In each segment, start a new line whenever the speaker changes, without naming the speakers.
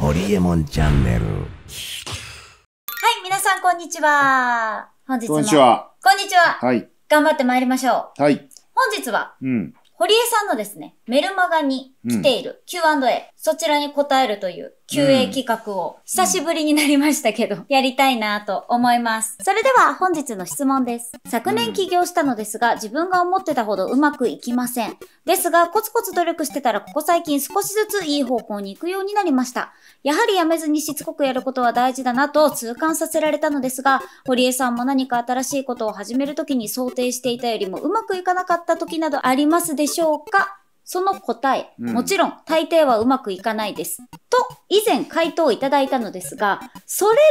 ホリエモンチャンネル。
はい、皆さんこんにちは。本日も。
こんにちは。
こんにちは。
はい。
頑張って参りましょう。
はい。
本日は、堀江さんのですね、メルマガに来ている Q&A、そちらに答えるという QA 企画を久しぶりになりましたけど、やりたいなと思います。それでは本日の質問です。昨年起業したのですが、自分が思ってたほどうまくいきません。ですが、コツコツ努力してたらここ最近少しずついい方向に行くようになりました。やはりやめずにしつこくやることは大事だなと痛感させられたのですが、堀江さんも何か新しいことを始めるときに想定していたよりもうまくいかなかったときなどありますでしょうか？その答え、もちろん大抵はうまくいかないです。と、以前回答をいただいたのですが、それで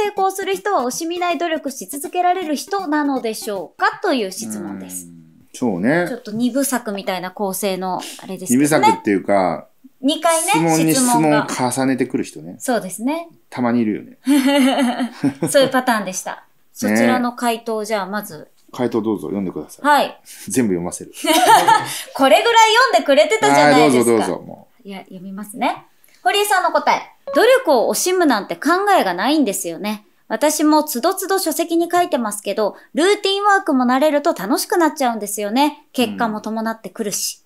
も成功する人は惜しみない努力し続けられる人なのでしょうかという質問です。
そうね。
ちょっと二部作みたいな構成のあれですけどね。
二部作っていうか、
2回ね、
質問に質問を
が
重ねてくる人ね。
そうですね。
たまにいるよね。
そういうパターンでした。そちらの回答をじゃあまず。
回答どうぞ読んでください。
はい。
全部読ませる。
これぐらい読んでくれてたじゃないですか。
どうぞどうぞ。も
う。いや、読みますね。堀江さんの答え。努力を惜しむなんて考えがないんですよね。私もつどつど書籍に書いてますけど、ルーティンワークも慣れると楽しくなっちゃうんですよね。結果も伴ってくるし。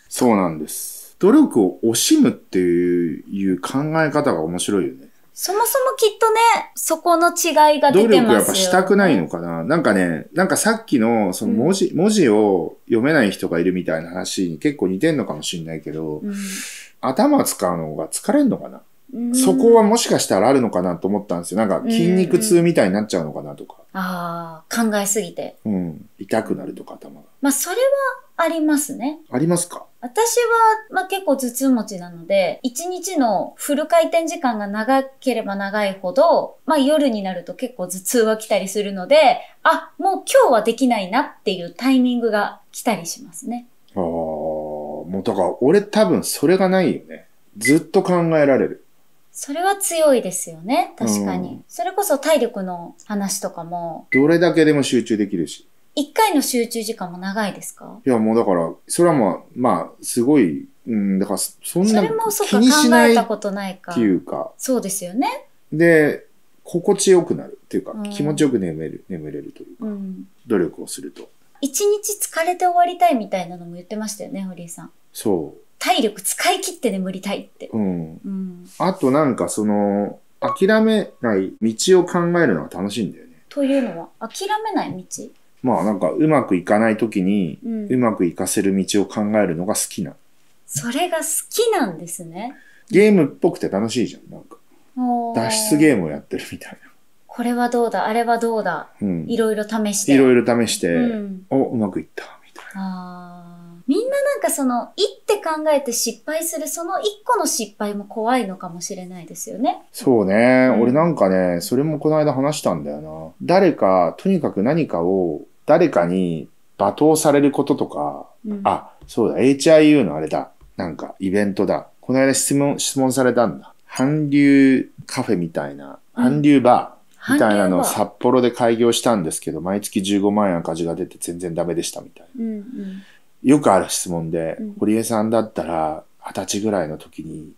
そうなんです。努力を惜しむっていう考え方が面白いよね。
そもそもきっとね、そこの違いが出てますよね。
努力やっぱしたくないのかな。なんかね、なんかさっきのその文字を読めない人がいるみたいな話に結構似てんのかもしれないけど、頭を使うのが疲れんのかな。そこはもしかしたらあるのかなと思ったんですよ。なんか筋肉痛みたいになっちゃうのかなとか。
ああ、考えすぎて。
痛くなるとか頭が。
まあそれはありますね。
ありますか？
私は、結構頭痛持ちなので、一日のフル回転時間が長ければ長いほど、夜になると結構頭痛は来たりするので、もう今日はできないなっていうタイミングが来たりしますね。
もうだから俺多分それがないよね。ずっと考えられる。
それは強いですよね。確かに。それこそ体力の話とかも。
どれだけでも集中できるし。
一回の集中時間も長いですか？
いやもうだから、それはすごい、だからそんな気にしないっていうか。
そうですよね。
で、心地よくなるっていうか、気持ちよく眠れるというか、努力をすると。
一日疲れて終わりたいみたいなのも言ってましたよね、堀江さん。
そう。
体力使い切って眠りたいって。
あとなんか諦めない道を考えるのが楽しいんだよね。
というのは、諦めない道？
なんかうまくいかないときに、うまくいかせる道を考えるのが好きな。
それが好きなんですね。
ゲームっぽくて楽しいじゃん。なんか脱出ゲームをやってるみたいな。
これはどうだ、あれはどうだ。いろいろ試して。
いろいろ試して、うまくいった、みたい
な。みんななんか一って考えて失敗する、その一個の失敗も怖いのかもしれないですよね。
そうね。俺なんかね、それもこの間話したんだよな。とにかく何かを、誰かに罵倒されることとか、そうだ、HIU のあれだ。なんか、イベントだ。この間質問されたんだ。韓流カフェみたいな、韓流バーみたいなのを札幌で開業したんですけど、毎月15万円赤字が出て全然ダメでしたみたいな。よくある質問で、堀江さんだったら20歳ぐらいの時に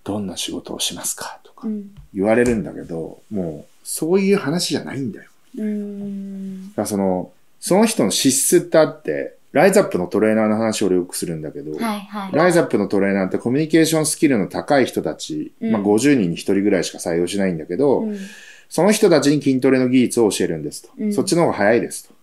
どんな仕事をしますかとか言われるんだけど、もうそういう話じゃないんだよ。だからその人の資質ってあって、ライズアップのトレーナーの話を俺よくするんだけど、ライズアップのトレーナーってコミュニケーションスキルの高い人たち、50人に1人ぐらいしか採用しないんだけど、その人たちに筋トレの技術を教えるんですと。そっちの方が早いですと。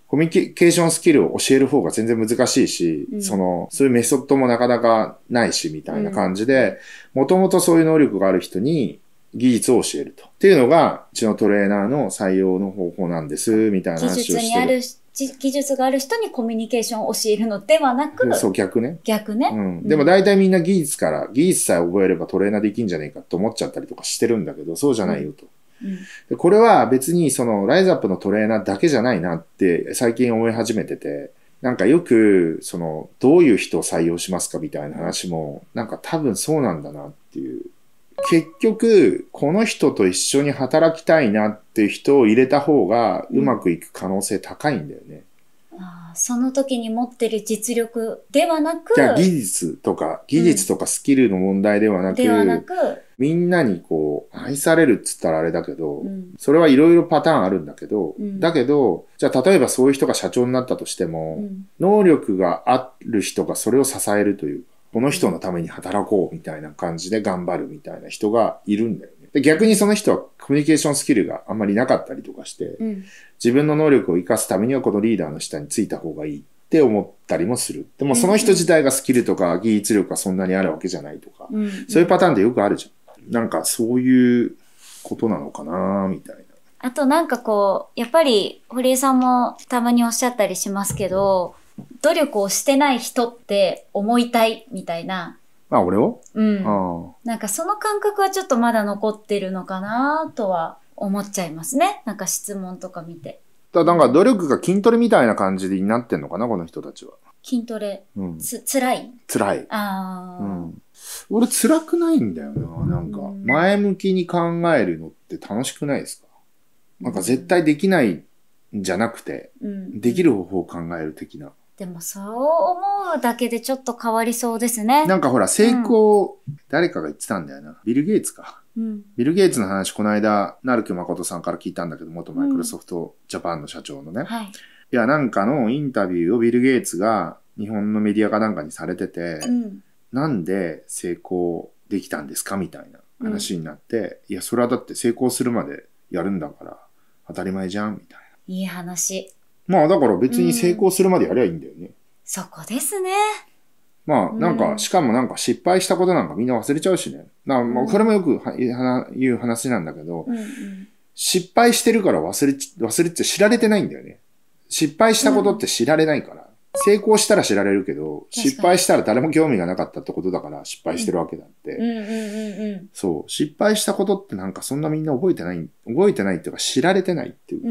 コミュニケーションスキルを教える方が全然難しいし、そういうメソッドもなかなかないし、みたいな感じで、もともとそういう能力がある人に技術を教えると。っていうのが、うちのトレーナーの採用の方法なんです、みたいな話をしてる。
技術がある人にコミュニケーションを教えるのではなく、
そう、逆ね。
逆ね。
でも大体みんな技術さえ覚えればトレーナーできんじゃねえかって思っちゃったりとかしてるんだけど、そうじゃないよと。これは別にライズアップのトレーナーだけじゃないなって最近思い始めてて、なんかよくどういう人を採用しますかみたいな話も、なんか多分そうなんだなっていう。結局、この人と一緒に働きたいなっていう人を入れた方がうまくいく可能性高いんだよね。
その時に持ってる実力ではなく、
じゃあ技術とかスキルの問題ではなく、みんなにこう、愛されるっつったらあれだけど、それはいろいろパターンあるんだけど、だけど、じゃあ例えばそういう人が社長になったとしても、能力がある人がそれを支えるという、この人のために働こうみたいな感じで頑張るみたいな人がいるんだよね。で逆にその人はコミュニケーションスキルがあんまりなかったりとかして、自分の能力を活かすためにはこのリーダーの下についた方がいいって思ったりもする。でもその人自体がスキルとか技術力がそんなにあるわけじゃないとか、そういうパターンでよくあるじゃん。なんかそういうことなのかなみたいな。
あとなんかこう、やっぱり堀江さんもたまにおっしゃったりしますけど、努力をしてない人って思いたいみたいな。
あ、俺を？
なんかその感覚はちょっとまだ残ってるのかなとは思っちゃいますね。なんか質問とか見て。
なんか努力が筋トレみたいな感じになってんのかな、この人たちは。
筋トレ。辛い？
辛い。俺辛くないんだよな。なんか、前向きに考えるのって楽しくないですか？なんか絶対できないんじゃなくて、できる方法を考える的な。
でもそう思うだけでちょっと変わりそうですね。
なんかほら、成功、誰かが言ってたんだよな。ビル・ゲイツか。ビル・ゲイツの話、この間、成木誠さんから聞いたんだけど、元マイクロソフトジャパンの社長のね。いや、なんかのインタビューをビル・ゲイツが日本のメディアかなんかにされてて、なんで成功できたんですかみたいな話になって、いや、それはだって成功するまでやるんだから当たり前じゃんみたいな。
いい話。
まあだから別に成功するまでやりゃいいんだよね。
そこですね。
まあなんか、しかもなんか失敗したことなんかみんな忘れちゃうしね。まあこれもよく言う話なんだけど、失敗してるから忘れて知られてないんだよね。失敗したことって知られないから。成功したら知られるけど、失敗したら誰も興味がなかったってことだから失敗してるわけだって。そう。失敗したことってなんかそんなみんな覚えてないっていうか知られてないっていうか。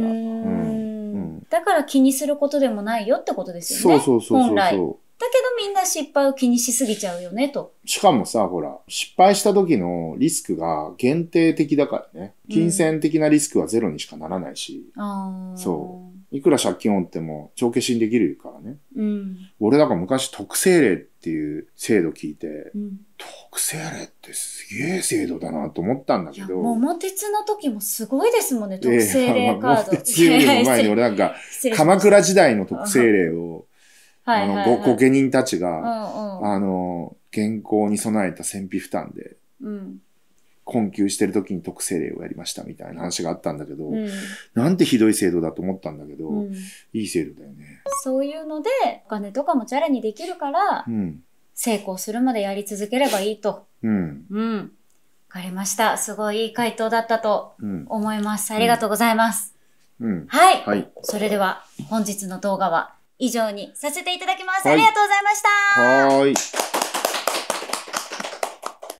だから気にすることでもないよってことですよね。そう。本来。だけどみんな失敗を気にしすぎちゃうよねと。し
かもさ、ほら、失敗した時のリスクが限定的だからね。金銭的なリスクはゼロにしかならないし。そう。いくら借金を負っても帳消しにできるからね。俺だから昔特性例っていう制度聞いて、特性例ってすげえ制度だなと思ったんだけど。
桃鉄の時もすごいですもんね、特性例カード。
桃鉄よりも前に俺なんか、鎌倉時代の特性例を、御家人たちが、健康に備えた戦費負担で、困窮してる時に特性例をやりましたみたいな話があったんだけど、なんてひどい制度だと思ったんだけど、いい制度だよね。
そういうので、お金とかもチャラにできるから、成功するまでやり続ければいいと。わかりました。すごいいい回答だったと思います。ありがとうございます。はい。それでは、本日の動画は以上にさせていただきます。ありがとうございました。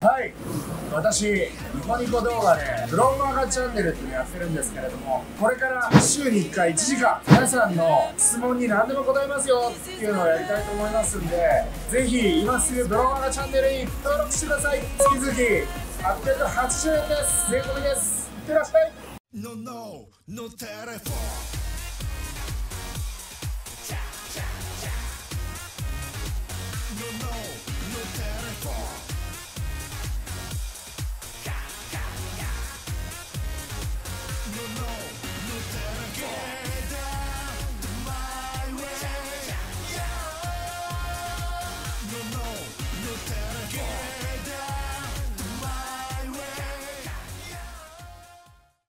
はい。私、ニコニコ動画でブログマガチャンネルっていうのやってるんですけれども、これから週に1回1時間皆さんの質問に何でも答えますよっていうのをやりたいと思いますんで、ぜひ今すぐブログマガチャンネルに登録してください。月々880円です。税込みです。いってらっしゃい。